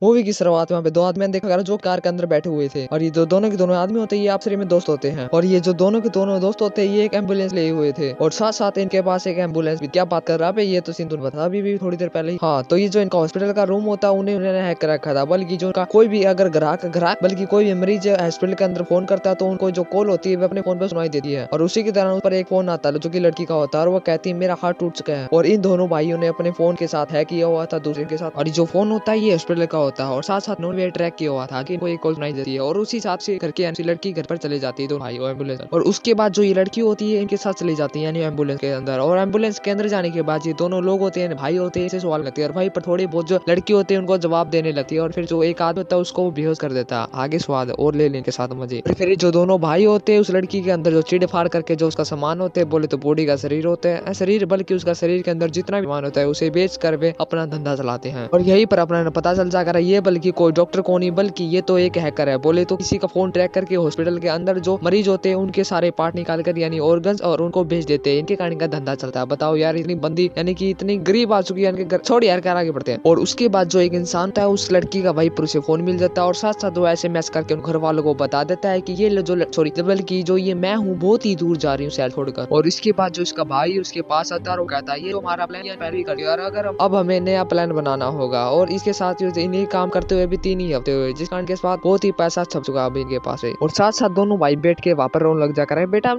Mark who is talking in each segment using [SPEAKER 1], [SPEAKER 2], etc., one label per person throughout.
[SPEAKER 1] Movie की शुरुआत में दो आदमी देखा गया जो कार के अंदर बैठे हुए थे और ये जो दोनों के दोनों आदमी होते हैं ये आपस में दोस्त होते हैं और ये जो दोनों के दोनों दोस्त होते हैं ये एक एम्बुलेंस लिए हुए थे और साथ साथ इनके पास एक एम्बुलेंस भी। क्या बात कर रहा है ये तो सीन तुम बता भी थोड़ी देर पहले ही। हाँ तो ये जो इनका हॉस्पिटल का रूम होता है उन्होंने हैक कर रखा था, बल्कि जो उनका कोई भी अगर ग्राहक बल्कि कोई भी मरीज हॉस्पिटल के अंदर फोन करता है तो उनको जो कॉल होती है वो अपने फोन पर सुनाई देती है और उसी के दौरान पर एक फोन आता है जो की लड़की का होता है और वो कहती है मेरा हार्ट टूट चुका है। और इन दोनों भाइयों ने अपने फोन के साथ हैक किया हुआ था दूसरे के साथ और जो फोन होता है ये हॉस्पिटल का होता है और साथ साथ उन्होंने ट्रैक किया हुआ था कि कोई कॉल सुनाई देती है और उसी हिसाब से करके लड़की घर पर चले जाती है दो भाई एम्बुलेंस। और उसके बाद जो ये लड़की होती है इनके साथ चली जाती है यानी एम्बुलेंस के अंदर और एम्बुलेंस के अंदर जाने के बाद ये दोनों लोग होते हैं भाई होते हैं इसे सवाल करते हैं और भाई पर थोड़ी बहुत जो लड़की होती है उनको जवाब देने लगती है और फिर जो एक आदमी होता है उसको वो बेहोश कर देता है। आगे स्वाद और ले लेने के साथ मजे। फिर जो दोनों भाई होते हैं उस लड़की के अंदर जो चिड़ फाड़ करके जो उसका सामान होते हैं बोले तो बॉडी का शरीर होता है शरीर बल्कि उसका शरीर के अंदर जितना भी सामान होता है उसे बेच कर वे अपना धंधा चलाते हैं और यही पर अपना पता चल जाकर ये बल्कि कोई डॉक्टर को नहीं बल्कि ये तो एक हैकर है। बोले तो किसी का फोन ट्रैक करके हॉस्पिटल के अंदर जो मरीज होते हैं उनके सारे पार्ट निकाल कर यानी ऑर्गन्स और उनको भेज देते हैं। इनके कारण का धंधा चलता है। बताओ यार इतनी बंदी यानी कि इतनी गरीब आ चुकी है छोड़ यार कर आगे बढ़ते हैं। और उसके बाद जो एक इंसान था उस लड़की का भाई पर उसे फोन मिल जाता है और साथ साथ वो SMS करके उन घर वालों को बता देता है कि ये जो सॉरी बल्कि जो ये मैं हूँ बहुत ही दूर जा रही हूँ शहर छोड़कर। और इसके बाद जो इसका भाई उसके पास आता है और कहता है ये तो हमारा प्लान पहले ही कर दिया अगर अब हमें नया प्लान बनाना होगा। और इसके साथ इन्हें काम करते हुए भी 3 ही हफ्ते हुए जिस कारण के बाद बहुत ही पैसा छप चुका है इनके पास है। और साथ साथ दोनों भाई बैठ के वहाँ पर रोने लग जाकर है बेटा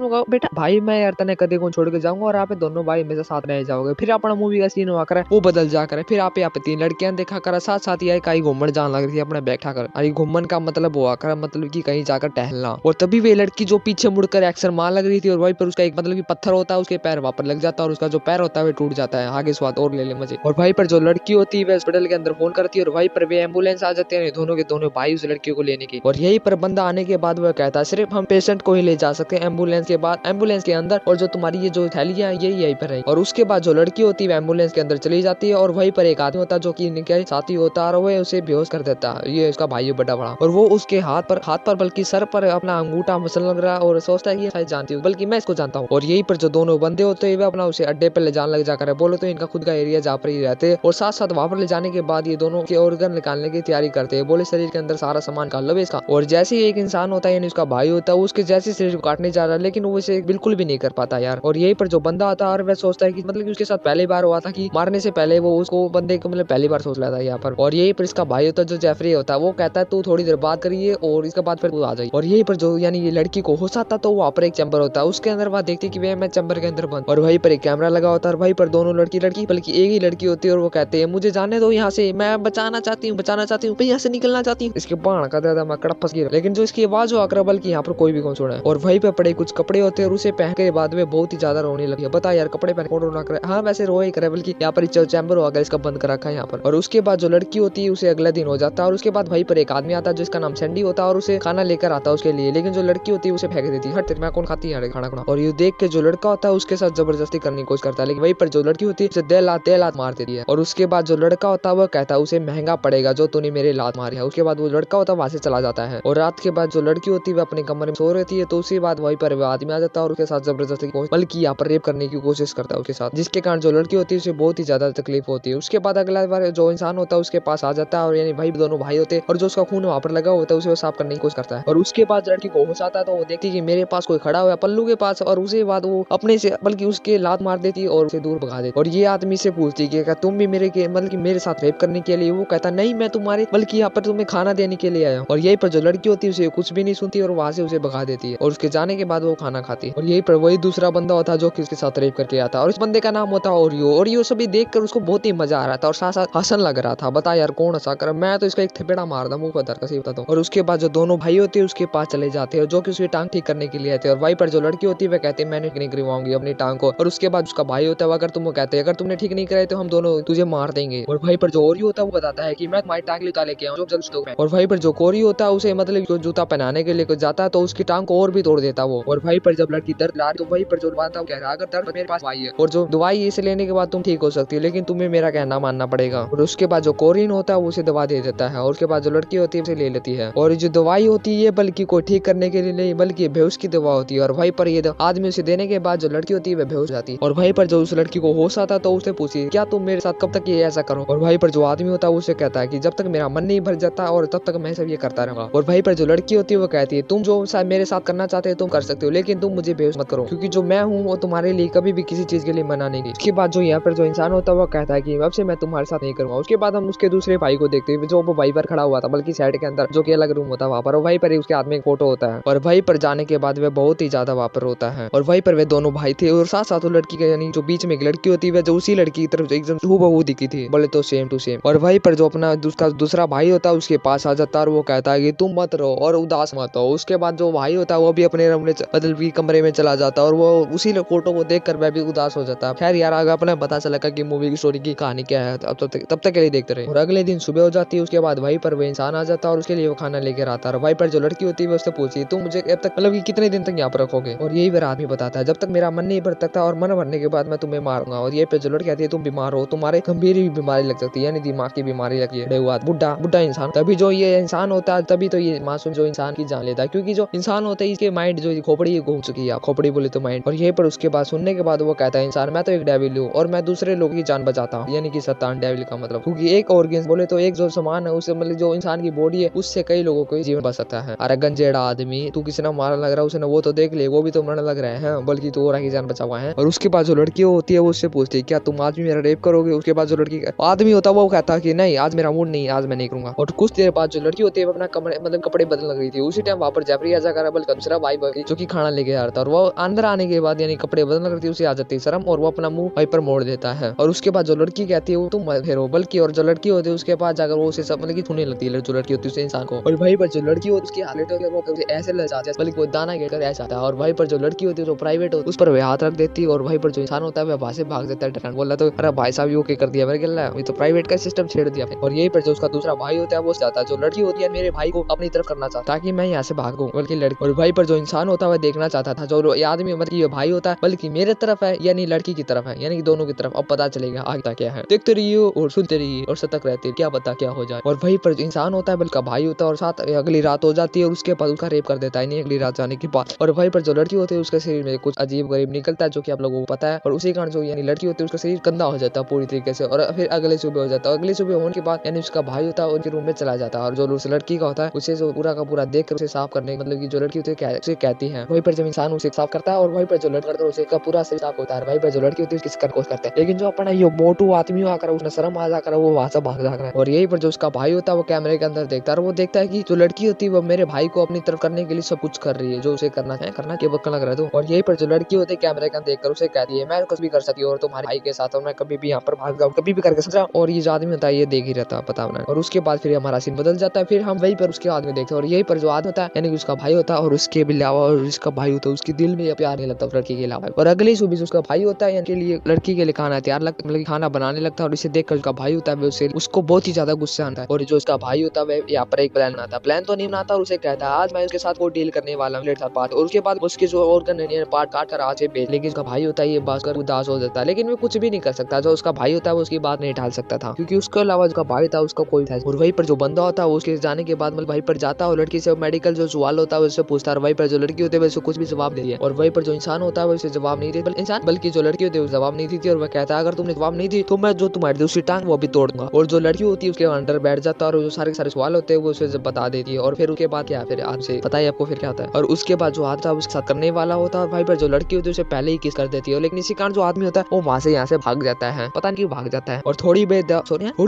[SPEAKER 1] भाई मैं यार तने कदे को छोड़ के जाऊंगा और आप दोनों भाई मेरे साथ रह जाओगे। फिर अपना मूवी का सीन हुआ करे वो बदल जाकर फिर आप यहाँ पे 3 लड़कियां देखा कर साथ साथ ये कहीं घूमने जाने लग रही थी अपने बैठा कर। अरे घूमन का मतलब हुआ कर मतलब की कहीं जाकर टहलना। और तभी वे लड़की जो पीछे मुड़कर एक्शन मार लग रही थी और वहीं पर उसका एक मतलब की पत्थर होता है उसके पैर वहाँ पर लग जाता है और उसका जो पैर होता है वो टूट जाता है। आगे स्वाद और ले ले मजे। और वहीं पर जो लड़की होती है हॉस्पिटल के अंदर फोन करती है और वहीं पर वे एम्बुलेंस आ जाते हैं दोनों के दोनों भाई उस लड़की को लेने की। और यही पर बंदा आने के बाद वह कहता है सिर्फ हम पेशेंट को ही ले जा सकते हैं एम्बुलेंस के बाद एम्बुलेंस के अंदर और जो तुम्हारी ये जो थैलियां ये यहीं पर है। और उसके बाद जो लड़की होती है एम्बुलेंस के अंदर चली जाती है और वहीं पर एक आदमी होता है जो कि इनके साथी होता है और वह उसे बेहोश कर देता है। ये उसका भाई बड़ा और वो उसके हाथ पर बल्कि सर पर अपना अंगूठा मसल लग रहा है और सोचता है कि शायद जानती हूँ बल्कि मैं इसको जानता हूँ। और यही पर जो दोनों बंदे होते हैं वे अपना उसे अड्डे पर ले जाने लग जाकर बोले तो इनका खुद का एरिया जहाँ पर ही रहते हैं और साथ साथ वहाँ पर ले जाने के बाद ये दोनों के ऑर्गन निकालने की तैयारी करते हैं। बोले शरीर के अंदर सारा सामान निकाल लो इसका। और जैसे ही एक इंसान होता है यानी उसका भाई होता है उसके जैसे शरीर को काटने जा रहा है लेकिन वो इसे बिल्कुल भी नहीं कर पाता यार। और यही पर जो बंदा आता है और वह सोचता है कि मतलब कि उसके साथ पहली बार हुआ था कि मारने से पहले वो उसको बंदे को मतलब पहली बार सोच लेता है यहाँ पर। और यही पर इसका भाई होता है जो जेफरी होता है वो कहता है तू थोड़ी देर बात करिए और इसके बाद फिर तू आ जाइए। और यही पर जो यानी ये लड़की को होश आता तो वहाँ पर एक चैम्बर होता है उसके अंदर वह देखती कि मैं चैम्बर के अंदर बंद और वहीं पर एक कैमरा लगा होता है और वहीं पर दोनों लड़की बल्कि एक ही लड़की होती है और वो कहते हैं मुझे जाने दो यहाँ से मैं बचाना चाहती हूँ यहाँ से निकलना चाहती हूँ। इसके बाण का दादा मैं कड़प फंस गया लेकिन जो इसकी आवाज हो आकर बल्कि यहाँ पर कोई भी कौन सुना है। और वहीं पे पड़े कुछ कपड़े होते हैं और उसे पहन के बाद में बहुत ही ज्यादा रोने लगी। बता यार कपड़े पहन कौन रोना करे। हाँ वैसे रो ही करे बल्कि यहाँ पर चैम्बर होगा इसका बंद कर रखा है यहाँ पर। और उसके बाद जो लड़की होती है उसे अगला दिन हो जाता है और उसके बाद वहीं पर एक आदमी आता है जिसका नाम सैंडी होता है और उसे खाना लेकर आता है उसके लिए। लेकिन जो लड़की होती है उसे फेंक देती है हट मैं कौन खाती है खाना खाना। और ये देख के जो लड़का होता है उसके साथ जबरदस्ती करने की कोशिश करता है लेकिन वहीं पर जो लड़की होती है उसे दे लात मार देती है। और उसके बाद जो लड़का होता है वह कहता है उसे महंगा पड़ेगा जो तूने मेरे लात मारी है। उसके बाद वो लड़का होता है वहां से चला जाता है। और रात के बाद जो लड़की होती है अपने कमरे में सो रहती है तो उसी बाद वहीं पर आदमी आ जाता है और उसके साथ जबरदस्ती बल्कि यहाँ पर रेप करने की कोशिश करता है उसके साथ जिसके कारण जो लड़की होती है उसे बहुत ही ज्यादा तकलीफ होती है। उसके बाद अगला बार जो इंसान होता है उसके पास आ जाता है और यानी भाई दोनों भाई होते हैं और जो उसका खून वहाँ पर लगा होता है उसे साफ करने की कोशिश करता है। और उसके बाद लड़की को होश आता है तो वो देखती है कि मेरे पास कोई खड़ा हुआ है पल्लू के पास और उसके बाद वो अपने से बल्कि उसके लात मार देती है और उसे दूर भगा देती। और ये आदमी से पूछती है कि तुम भी मेरे के मतलब मेरे साथ रेप करने के लिए। वो कहता नहीं मैं तुम्हारे बल्कि यहाँ पर तुम्हें खाना देने के लिए आया हूँ। और यही पर जो लड़की होती है उसे कुछ भी नहीं सुनती और वहां से उसे भगा देती है और उसके जाने के बाद वो खाना खाती है। और यही पर वही दूसरा बंदा होता है जो कि उसके साथ रेप करके आता है और इस बंदे का नाम होता है ओरियो सभी देखकर उसको बहुत ही मजा आ रहा था और साथ साथ हसन लग रहा था। बता यार कौन हंसा कर मैं तो इसका एक थपेड़ा मार दा मुंह पर धर कसी बताता हूँ। और उसके बाद जो दोनों भाई होते हैं उसके पास चले जाते हैं जो कि उसकी टांग ठीक करने के लिए आते हैं। और वहीं पर जो लड़की होती है वह कहते हैं मैंने ठीक नहीं करवाऊंगी अपनी टांग को। और उसके बाद उसका भाई होता है अगर तुम कहते हैं अगर तुमने ठीक नहीं कराई तो हम दोनों तुझे मार देंगे। और वहीं पर जो ओरियो होता है वो बताता है कि मैं तुम्हारी टांग लेके आऊँ और वहीं पर जो कोरी होता है उसे मतलब जूता पहनाने के लिए जाता है तो उसकी टांग को और भी तोड़ देता वो। और वहीं पर जब लड़की दर्द ला रही तो वहीं पर जो बात कह रहा है अगर दर्द मेरे पास दवाई है और जो दवाई इसे लेने के बाद तुम ठीक हो सकती है लेकिन तुम्हें मेरा कहना मानना पड़ेगा। और उसके बाद जो कोरिन होता है वो उसे दवा दे देता है और उसके बाद जो लड़की होती है उसे ले लेती है। और जो दवाई होती है बल्कि कोई ठीक करने के लिए नहीं बल्कि बेहोश की दवा होती है। और वहीं पर ये आदमी उसे देने के बाद जो लड़की होती है वह बेहोश जाती है। और वहीं पर जो उस लड़की को होश आता है तो उससे पूछी क्या तुम मेरे साथ कब तक ये ऐसा करो। और वहीं पर जो आदमी होता है उसे कहता है है कि जब तक मेरा मन नहीं भर जाता और तब तक मैं सब ये करता रहूंगा। और वहीं पर जो लड़की होती है वो कहती है तुम जो शायद मेरे साथ करना चाहते हो तुम कर सकते हो, लेकिन तुम मुझे बेहोश मत करो, क्योंकि जो मैं हूँ वो तुम्हारे लिए कभी भी किसी चीज के लिए मना नहीं की। उसके बाद जो यहाँ पर जो इंसान होता है वो कहता है कि अब से मैं तुम्हारे साथ नहीं करूंगा। उसके बाद हम उसके दूसरे भाई को देखते हैं जो वो भाई पर खड़ा हुआ था, बल्कि साइड के अंदर जो कि अलग रूम होता है वहाँ पर, और वहीं पर ही उसके हाथ में एक फोटो होता है। और वहीं पर जाने के बाद वह बहुत ही ज्यादा वहाँ पर होता है। और वहीं पर वे दोनों भाई थे और साथ साथ वो लड़की के यानी जो बीच में एक लड़की होती है जो उसी लड़की की तरफ एकदम हूबहू दिखी थी, बोले तो सेम टू सेम। और वहीं पर जो अपना उसका दूसरा भाई होता है उसके पास आ जाता है और वो कहता है कि तुम मत रहो और उदास मत हो। उसके बाद जो भाई होता है वो भी अपने बदल की कमरे में चला जाता है और वो उसी फोटो को देखकर वह भी उदास हो जाता है। खैर यार आगे अपने पता चला कि मूवी की स्टोरी की कहानी क्या है, तब तक के लिए देखते रहे। और अगले दिन सुबह हो जाती है, उसके बाद वहीं पर वो इंसान आ जाता है और उसके लिए वो खाना लेकर आता है। वहीं पर जो लड़की होती है उससे पूछती है तुम मुझे अब तक मतलब कि कितने दिन तक यहाँ पर रखोगे। और यही वह आदमी बताता है जब तक मेरा मन नहीं भर सकता और मन भरने के बाद मैं तुम्हें मारूंगा। और ये पे जो लड़की कहती है तुम बीमार हो, तुम्हारे गंभीर बीमारी लग सकती है, यानी दिमाग की बीमारी लगी है, बुढ़ा बुढ़ा इंसान। तभी जो ये इंसान होता है तभी तो ये मासूम जो इंसान की जान लेता है, क्योंकि जो इंसान होता है इसके माइंड जो खोपड़ी घूम चुकी है, खोपड़ी बोले तो माइंड। और यही पर उसके बाद सुनने के बाद वो कहता है इंसान मैं तो एक डेविल हूँ और मैं दूसरे लोगों की जान बचाता हूँ, यानी कि शैतान डेविल का मतलब, क्योंकि एक ऑर्गन बोले तो एक जो सामान है उससे मतलब जो इंसान की बॉडी है उससे कई लोगों को जीवन बच सकता है। अरे गंजेड़ा आदमी तू किसी ने मारा लग रहा है उसने वो तो देख ले, वो भी तो मरने लग रहे हैं, बल्कि तो और की जान बचा हुआ है। और उसके बाद जो लड़की होती है वो उससे पूछती है क्या तुम आज भी मेरा रेप करोगे। उसके बाद जो लड़की आदमी होता है वो कहता है कि नहीं आज मेरा मूड नहीं, आज मैं नहीं करूंगा। और कुछ देर बाद जो लड़की होती है अपना कमरे मतलब कपड़े बदल लग रही थी, उसी टाइम वहाँ पर जैफरी आ जाकर बल्कि दूसरा भाई जो कि खाना लेके आ रहा था, और वो अंदर आने के बाद यानी कपड़े बदल लग रही थी उसे आ जाती है शर्म और वो अपना मुंह वहीं पर मोड़ देता है। और उसके बाद जो लड़की कहती है वो तुम फेरो, बल्कि और जो लड़की होती है उसके पास जाकर वो उसे सब मतलब की छूने लगती है जो लड़की होती है उस इंसान को। और वहीं पर जो लड़की होती है उसकी हालत होती है वो ऐसे लग जाती है बल्कि वो दाना गिरकर ऐसा आता है। और वहीं पर जो लड़की होती है जो प्राइवेट होती है उस पर वह हाथ रख देती है और वहीं पर जो इंसान होता है वह वहां से भाग जाता है डरन, बोला तो अरे भाई साहब ये कर दिया मेरे गला, ये तो प्राइवेट का सिस्टम छेड़ दिया। और यही पर जो उसका दूसरा भाई होता है वो जाता है, जो लड़की होती है मेरे भाई को अपनी तरफ करना चाहता ताकि मैं यहाँ से भागूं, बल्कि लड़की। और वहीं पर जो इंसान होता है वह देखना चाहता था जो आदमी मतलब ये भाई होता है बल्कि मेरे तरफ है यानी लड़की की तरफ है, यानी कि दोनों की तरफ। अब पता चलेगा आगे क्या है, देखते रहिए और सुनते रहिए और सतर्क रहते क्या पता क्या हो जाए। और वहीं पर जो इंसान होता है बल्कि भाई होता है और साथ अगली रात हो जाती है और उसके बाद उसका रेप कर देता है, नहीं अगली रात जाने के बाद। और वहीं पर जो लड़की होती है उसके शरीर में कुछ अजीब गरीब निकलता है जो कि आप लोगों को पता है, और उसी कारण जो यानी लड़की होती है उसका शरीर गंदा हो जाता है पूरी तरीके से। और फिर अगले सुबह हो जाता है, अगले सुबह होने के बाद यानी उसका भाई होता है उनके रूम में चला जाता है और जो उस लड़की का होता है उसे जो पूरा का पूरा देख कर उसे साफ करने मतलब की जो लड़की होती है उसे कहती है। वहीं पर जब इंसान उसे साफ करता है और वहीं पर जो लड़का करता है उसे का पूरा शरीर साफ होता है। वहीं पर जो लड़की होती है उसकी कोशिश करते हैं, लेकिन जो अपना ये मोटू आदमी आकर उसने शर्म आ जाकर वो वहां से भाग जाकर। और यही पर जो उसका भाई होता है वो कैमरे के अंदर देखता है और वो देखता है कि जो लड़की होती है वो मेरे भाई को अपनी तरफ करने के लिए सब कुछ कर रही है जो उसे करना है के बक्का लग रहा है। और यही पर जो लड़की होती है कैमरे का देखकर उसे कहती है मैं कुछ भी कर सकती हूँ और तुम्हारे भाई के साथ और मैं कभी भी यहाँ पर भाग जाऊँ कभी भी करके सकता हूँ। और ये जो आदमी होता है ये देख ही रहता है पता नहीं। और उसके बाद फिर हमारा सीन बदल जाता है, फिर हम वहीं पर उसके आदमी देखते हैं और यही पर जो आदमी होता है यानी कि उसका भाई होता है और उसके अलावा और उसका भाई होता है उसके दिल में प्यार नहीं लगता लड़की के अलावा। और अगली सुबह उसका भाई होता है यानी लिए लड़की के लिए खाना तैयार मतलब खाना बनाने लगता है और इसे देखकर उसका भाई होता है उसको बहुत ही ज्यादा गुस्सा आता है। और जो उसका भाई होता है यहाँ पर एक प्लान बनाता है, प्लान तो नहीं बनाता और उसे कहता है आज मैं उसके साथ वो डील करने वाला हूँ पार्ट। और उसके बाद उसके जो ऑर्गन पार्ट काट कर आज बेच, लेकिन उसका भाई होता है ये बात कर उदास हो जाता है, लेकिन वो कुछ भी नहीं कर सकता। जो उसका भाई होता है वो उसकी बात नहीं टाल सकता था क्योंकि उसके अलावा उसका भाई था उसका कोई था। और वहीं पर जो बंदा होता है उसके जाने के बाद मतलब वहीं पर जाता है और लड़की से मेडिकल जो सवाल होता है उससे पूछता है। वहीं पर जो लड़की होती है वैसे कुछ भी जवाब नहीं दिया और वहीं पर जो इंसान होता है वैसे जवाब नहीं देता इंसान, बल्कि जो लड़की होती है जवाब नहीं देती और वह कहता है अगर तुमने जवाब नहीं दी तो मैं जो तुम्हारी दूसरी टांग वो भी तोड़ दूंगा। और जो लड़की होती है उसके अंडर बैठ जाता है और जो सारे सवाल होते हैं वो उसे बता देती है। और फिर उसके बाद क्या फिर आपसे पता है आपको फिर क्या होता है। और उसके बाद जो आता है उसके साथ करने वाला होता है, भाई पर जो लड़की होती है उसे पहले ही किस कर देती है, लेकिन इसी कारण जो आदमी होता है वो वहां से यहाँ से भाग जाता है, पता नहीं क्यों भाग जाता है। और थोड़ी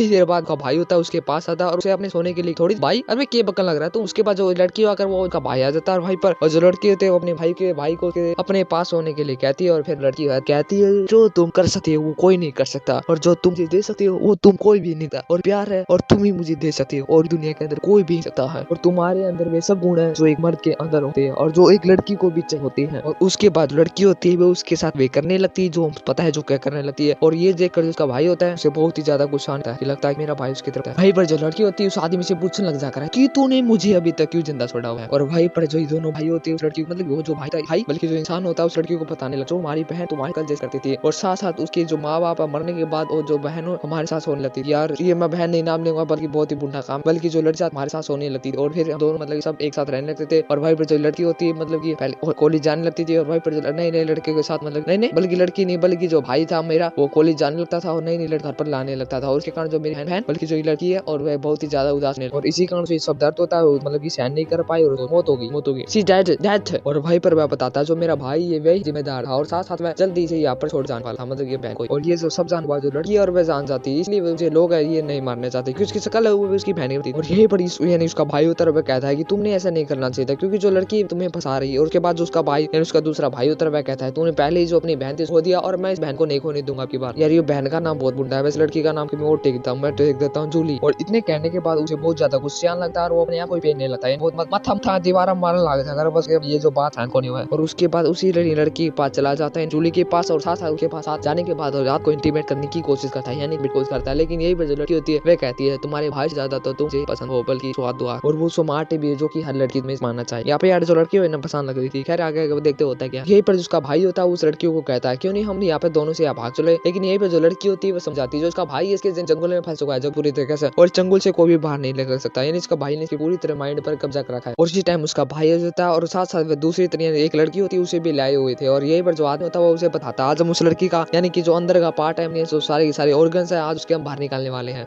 [SPEAKER 1] देर बाद का भाई होता है उसके पास आता है और उसे अपने सोने के लिए थोड़ी भाई अरे के बक्कन लग रहा है। तो उसके बाद जो लड़की आकर वो उनका भाई आ जाता है भाई पर, और जो लड़की होती है वो अपने भाई को अपने पास होने के लिए कहती है। और फिर लड़की कहती है जो तुम कर सकते हो वो कोई नहीं कर सकता और जो तुम मुझे दे सकते हो वो तुम कोई भी नहीं था, और प्यार है और तुम ही मुझे दे सकते हो और दुनिया के अंदर कोई भी सकता है, और तुम्हारे अंदर वे सब गुण है जो एक मर्द के अंदर होते हैं और जो एक लड़की को भी होती है। और उसके बाद लड़की होती है वो उसके साथ वे करने लगती है जो पता है जो क्या करने लगती है। और ये देखकर उसका भाई होता है उसे बहुत ही ज्यादा गुस्सा आता है, लगता है मेरा भाई उसकी तरफ है। भाई पर जो लड़की होती है उस आदमी से पूछने लग जाकर कि तूने मुझे अभी तक क्यों जिंदा छोड़ा हुआ है। और भाई पर जो दोनों भाई होते हैं उस लड़की मतलब वो जो भाई बल्कि जो इंसान होता है उस लड़की को बताने लगा जो हमारी बहन तुम्हारे कल जैसे करती थी, और साथ साथ उसके जो माँ बाप मरने के बाद वो जो बहन हमारे साथ होने लगती थी। यार ये मैं बहन नहीं नाम लूंगा बल्कि बहुत ही बुढ़ा काम, बल्कि जो लड़की हमारे साथ होने लगती थी और फिर दोनों मतलब सब एक साथ रहने लगते थे। और भाई पर जो लड़की होती है मतलब की पहले कॉलेज जाने लगती थी और भाई पर नए नए लड़के के साथ मतलब नहीं बल्कि लड़की नहीं बल्कि जो भाई था मेरा वो कॉलेज जाने लगता था और नई नई लड़का घर पर लाने लगता था। और उसके कारण जो मेरी बहन बल्कि जो लड़की है और वह बहुत ही ज्यादा उदास है और इसी कारण से सब दर्द होता है, मतलब की सहन नहीं कर पाई और मौत होगी सी डेथ। और वहीं पर वह बताता है जो मेरा भाई ये वही जिम्मेदार था और साथ साथ में जल्दी से यहाँ पर छोड़ जाने वाला था, मतलब ये बहन को। और ये सब जान हुआ जो लड़की और वह जान जाती है, इसलिए मुझे लोग है ये नहीं मारने चाहते क्योंकि उसकी शकल है वो उसकी बहन होती है। और यही पर यानी उसका भाई होता है वह कहता है कि तुमने ऐसा नहीं करना चाहिए था क्योंकि जो लड़की तुम्हें फंसा रही है। और उसके बाद जो उसका भाई यानी उसका दूसरा भाई होता है वह कहता है तूने पहले ही जो अपनी बहन थी खो दिया और मैं इस बहन को नहीं खोने दूंगा आपकी बात। यार ये बहन का नाम बहुत बुरा है, वैसे लड़की का नाम की मैं और टेक देता हूँ जूली। और इतने कहने के बाद उसे बहुत ज्यादा गुस्से आने लगता है और वो अपने आप को पेनने लगता है, बहुत मथा दीवार मारने लगता है अगर बस ये जो बात को नहीं हुआ है। और उसके बाद उसी लड़की के पास चला जाता है जूली के पास और साथ उसके पास जाने के बाद और रात को इंटीमेट करने की कोशिश करता है, यानी कोशिश करता है। लेकिन यही पर जो लड़की होती है वह कहती है तुम्हारे भाई से ज्यादा तो तुमसे पसंद हो बल्कि स्वाद दुआ। और वो स्मार्ट भी है जो कि हर लड़की में मानना चाहिए। यहाँ पे यार जो लड़की है पसंद लग रही थी। खैर आगे देखते होता है क्या। यही पर उसका भाई होता है उस लड़कियों को कहता है क्यों नहीं हम यहाँ पे दोनों से भाग चले। लेकिन यही पे जो लड़की होती है वो समझाती है जो उसका भाई इसके जंगल में फंस चुका है जो पूरी तरीके से और जंगल से कोई भी बाहर नहीं निकल सकता, यानी इसका भाई ने इसकी पूरी तरह माइंड पर कब्जा कर रखा है। और इसी टाइम उसका भाई होता है और साथ साथ दूसरी तरह एक लड़की होती है उसे भी लाए हुए थे। और यही पर जो आदमी होता है वो उसे बताता है आज हम उस लड़की का यानी कि जो अंदर का पार्ट है जो सारे ऑर्गन्स है आज उसके हम बाहर निकालने वाले हैं।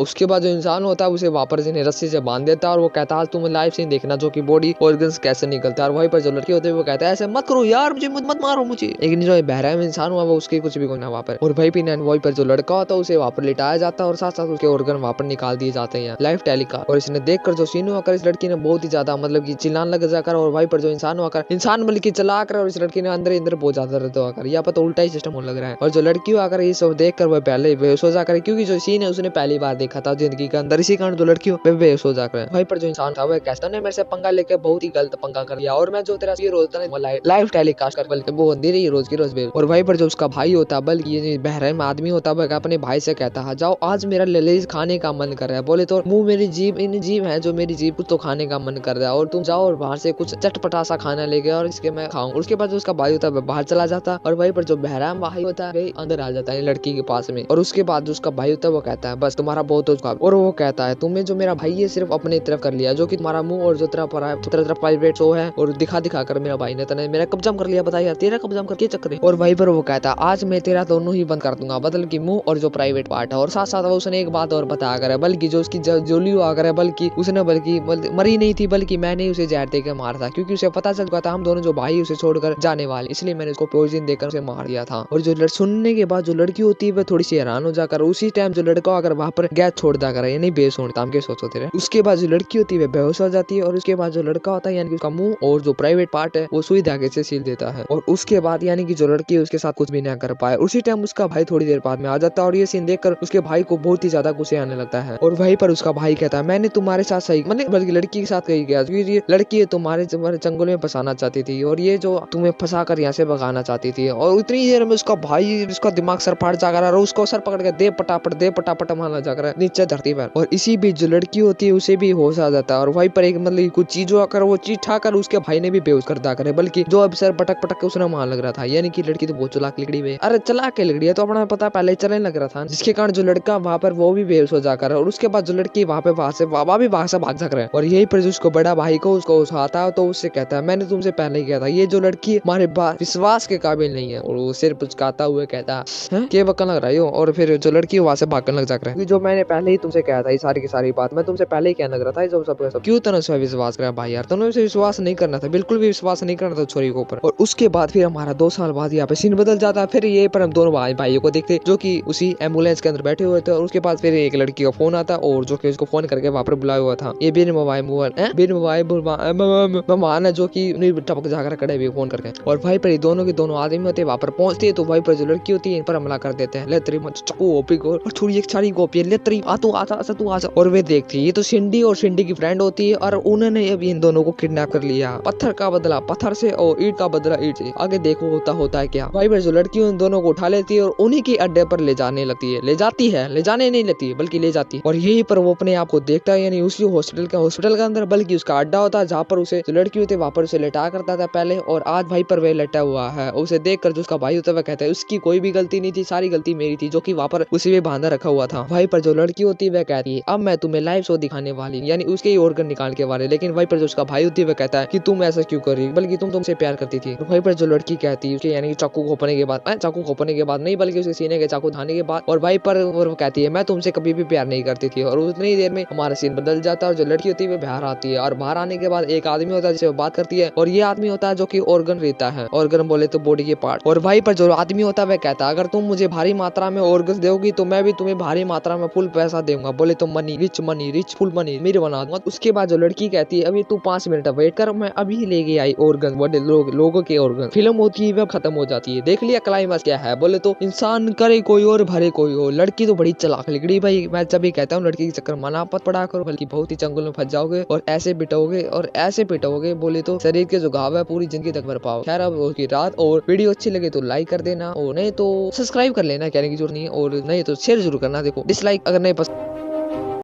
[SPEAKER 1] उसके बाद जो इंसान होता है उसे वापस इन्हें रस्सी से बांध देता है और वो कहता है तुम लाइव सीन देखना जो कि बॉडी ऑर्गन्स कैसे निकलता है। और वहीं पर जो लड़की होती है वो कहता है ऐसे मत करो यार मुझे मत मारो मुझे। लेकिन जो बहरहम इंसान हुआ वो उसके कुछ भी कोई ना वहाँ पर। और वहीं पर जो लड़का होता है उसे वहाँ पर लिटाया जाता है और साथ साथ उसके ऑर्गन वहाँ पर निकाल दिए जाते हैं लाइव टेलीकास्ट। और इसने देखकर जो सीन हुआ इस लड़की ने बहुत ही ज्यादा मतलब की चिल्लाने लग जाकर और वहीं पर जो इंसान हुआ इंसान मतलब की चला कर और इस लड़की ने अंदर बहुत ज्यादा दर्द होकर यहाँ पर तो उल्टा ही सिस्टम होने लग रहा है। और जो लड़की आकर ये सब देख कर वह पहले बेहोश हो जाकर क्योंकि जो सीन है उसने पहली बार देखा था जिंदगी के अंदर, इसी कारण जो लड़की वह बेहोश हो जाकर वहीं पर जो इंसान था वह कहता है मेरे से पंगा लेकर बहुत ही गलत पंगा कर दिया और मैं जो तेरा रोज लाइव टेलीकास्ट कर बल्कि वो दे रही है रोज की रोज। और वहीं पर जो उसका भाई होता है बल्कि ये बहरहम आदमी होता है अपने भाई से कहता है जाओ आज मेरा लजीज खाने का मन कर रहा है। बोले तो मुंह मेरी जीभ इन जीभ है जो मेरी जीभ कुछ तो खाने का मन कर रहा है और तुम जाओ और बाहर से कुछ चटपटा सा खाना लेके और इसके मैं खाऊं। उसके बाद जो उसका भाई होता है बाहर चला जाता है और वहीं पर जो बहरहम भाई होता है अंदर आ जाता है लड़की के पास में। और उसके बाद जो उसका भाई होता है वो कहता है बस तुम्हारा बहुत हो चुका। और वो कहता है तुम्हें जो मेरा भाई है सिर्फ अपने तरफ कर लिया जो कि तुम्हारा मुंह और जो तरफ प्राइवेट शो है और दिखा कर मेरा भाई ने तने मेरा कब्जा कर लिया, बताया तेरा कब्जा करके चक्कर। और वहीं पर वो कहता है आज मैं तेरा दोनों ही बंद कर दूंगा बदल की मुंह और जो प्राइवेट पार्ट है। और साथ साथ उसने एक बात और बताया कर बल्कि जो उसकी जोली आकर है बल्कि उसने मरी नहीं थी बल्कि मैंने उसे जहर देकर मारा था क्योंकि उसे पता चल चुका था हम दोनों जो भाई उसे छोड़कर जाने वाले, इसलिए मैंने उसको पॉइजन देकर उसे मार दिया था। और जो सुनने के बाद जो लड़की होती है वह थोड़ी सी हैरान हो जाकर उसी टाइम जो लड़का अगर वहां पर गैस छोड़ दिया कर यानी बेहोश होता हम के सोचो तेरे। उसके बाद जो लड़की होती है वह बेहोश हो जाती है और उसके बाद जो लड़का होता है यानी कि उसका मुंह और जो प्राइवेट पार्ट है वो सुई धागे से सील देता है। और उसके बाद यानी कि जो लड़की है उसके साथ कुछ भी ना कर पाए। उसी टाइम उसका भाई थोड़ी देर बाद में आ जाता है और ये सीन देखकर उसके भाई को बहुत ही ज्यादा गुस्से आने लगता है। और वहीं पर उसका भाई कहता है मैंने तुम्हारे साथ सही मतलब बल्कि लड़की के साथ कही गया ये लड़की है तुम्हारे जंगल में फंसाना चाहती थी और ये जो तुम्हें फंसा कर यहाँ से भगाना चाहती थी। और उतनी देर में उसका भाई उसका दिमाग सर फाड़ जाकर और उसको सर पकड़ के दे पटापट मारना जाकर नीचे धरती पर। और इसी बीच जो लड़की होती है उसे भी होश आ जाता है और वहीं पर एक मतलब कुछ चीजों आकर वो चीज ठाकर उसके भाई ने भी बेहोश कर दिया करे बल्कि जो अब सर पटक के उसने मार लग रहा था। यानी कि लड़की तो बहुत चलाक लकड़ी है, अरे चलाक के लकड़ी है तो अपना पता पहले चलने लग रहा था जिसके कारण जो लड़का वहाँ पर वो भी बेहोश हो जाकर और उसके बाद जो लड़की वहाँ पे वहां से भाग जा रहा है। और यही पर उसको बड़ा भाई को उसको उठाता है तो उससे कहता है मैंने तुमसे पहले ही कहा था ये जो लड़की हमारे विश्वास के काबिल नहीं है। और वो सिर पुचकाता हुए कहता है के बकन लग रही हो। और फिर जो लड़की वहां से भागने लग जाकर है जो मैंने पहले ही तुमसे कहा था ये सारी की सारी बात मैं तुमसे पहले ही कहने लग रहा था जो सब क्यों तने से विश्वास करा भाई यार तने उसे विश्वास नहीं करना था, बिल्कुल भी विश्वास नहीं करना था छोरी के ऊपर। और उसके बाद फिर हमारा 2 साल बाद यहाँ पे सीन बदल जाता है। फिर ये पर हम दोनों भाइयों को देखते जो कि उसी एम्बुलेंस के अंदर बैठे हुए थे। और उसके बाद फिर एक लड़की का फोन आता और जो कि उसको फोन करके वहां पर बुलाया हुआ था ये बिन मोबाइल है जो कि टपक जाकर खड़े हुए फोन करके। और भाई पर दोनों के दोनों आदमी होते वहां पर पहुंचते हैं तो भाई पर जो लड़की होती है इन पर हमला कर देते हैं ले तेरी चक्कू ओपी को और थोड़ी एक सारी गोपी ले तेरी आ तू आ। और वे देखती है ये तो सिंडी और सिंडी की फ्रेंड होती है और उन्होंने अब इन दोनों को किडनैप कर लिया, पत्थर का बदला पत्थर से और ईंट का बदला ईंट से। आगे देखो होता है क्या। भाई पर जो लड़की उन दोनों को उठा लेती है और उन्हीं के अड्डे पर ले जाने लगती है, ले जाने नहीं लेती है बल्कि ले जाती है। और यही पर वो अपने आप को देखता है यानी उसी हॉस्पिटल के अंदर बल्कि उसका अड्डा होता है जहाँ पर उसे जो लड़की होती है वहाँ पर उसे लेटा करता था पहले। और आज भाई पर वह लेटा हुआ है उसे देख कर जो उसका भाई होता है वह कहता है उसकी कोई भी गलती नहीं थी, सारी गलती मेरी थी जो कि वहाँ पर उसी में बांधा रखा हुआ था। भाई पर जो लड़की होती है वह कहती है अब मैं तुम्हें लाइव शो दिखाने वाली यानी उसके ही ऑर्गन निकाल के वाले। लेकिन भाई पर जो उसका भाई होती है वह कहता है कि तुम ऐसा क्यों कर रही बल्कि तुमसे प्यार करती थी। तो भाई पर जो लड़की कहती है यानी चाकू खोपने के बाद नहीं बल्कि उसके सीने के चाकू धाने के बाद और भाई पर वो कहती है मैं तुमसे कभी भी प्यार नहीं करती थी। और उतनी देर में हमारा सीन बदल जाता है और जो लड़की होती है वो बाहर आती है और बाहर आने के बाद एक आदमी होता है जिससे वो बात करती है और ये आदमी होता है जो कि ऑर्गन रहता है, ऑर्गन बोले तो बॉडी के पार्ट। और वहीं पर जो आदमी होता है वह कहता है अगर तुम मुझे भारी मात्रा में ऑर्गन दोगी तो मैं भी तुम्हें भारी मात्रा में फुल पैसा दूंगा, बोले तो मनी रिच फुल मनी मेरे बना दूंगा। उसके बाद जो लड़की कहती है अभी तू 5 मिनट वेट कर, मैं अभी लेके आई ऑर्गन, बड़े लोगों के ऑर्गन। फिल्म होती है वह खत्म हो जाती है। देख लिया क्लाइमैक्स क्या है, बोले तो इंसान करे कोई और भरे कोई और। लड़की तो बड़ी चालाक निकली भाई। मैं जब भी कहता हूँ लड़की के चक्कर मना पत पड़ा करो, बल्कि बहुत ही चंगुल में फंस जाओगे और ऐसे पिटोगे बोले तो शरीर के जो घाव है पूरी जिंदगी तक भर पाओ। खैर अब होगी रात, और वीडियो अच्छी लगे तो लाइक कर देना और नहीं तो सब्सक्राइब कर लेना, कहने की जरूरत नहीं है, और नहीं तो शेयर जरूर करना। देखो डिसलाइक अगर नहीं पसंद